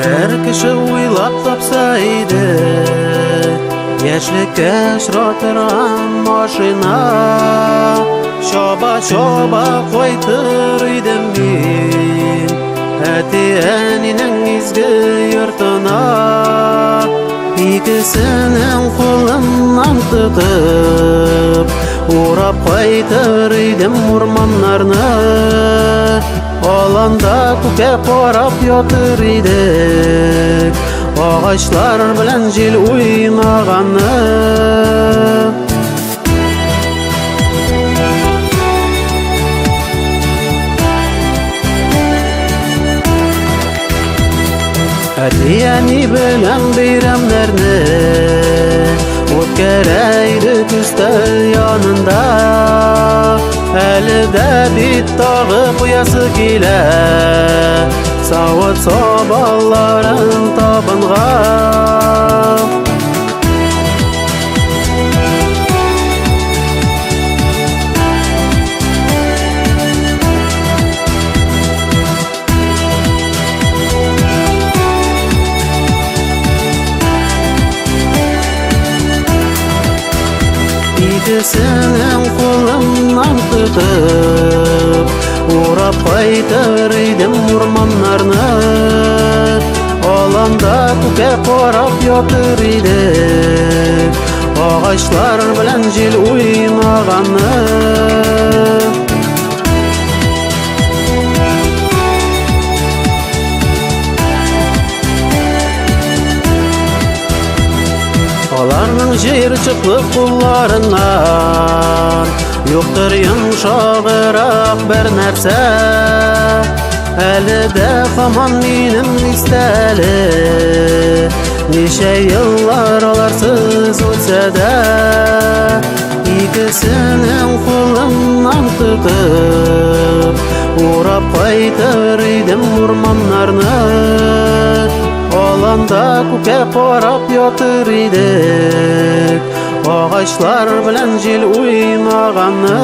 Әр кеше уйлап тапса иде, яшьлеккә очратырган машина. Чаба-чаба кайтыр идем мин әти-әнинең изге йортына. Икесенең кулыннан тотып, урап кайтыр идем урманнарны. Аланда күккә карап ятыр идек, агачлар белән җил уйнаганы. Әти-әни белән бәйрәмнәрне үткәрәйдек өстәл янында. Әле дә бит тагы куясы килә, савыт-сабаларын табынга. Икесенең кулыннан тотып, урап кайтыр идем урманнарны. Аланда күккә карап ятыр идек, агачлар белән җил уйнаганы. Аларның җыерчыклы кулларыннан юктыр йомшагырак бер нәрсә. Әле дә һаман минем истәле, ничә еллар аларсыз үтсә дә. Икесенең кулыннан тотып, урап кайтыр идем урманнарны. Аланда күккә карап ятыр идек, агачлар белән җил уйнаганы.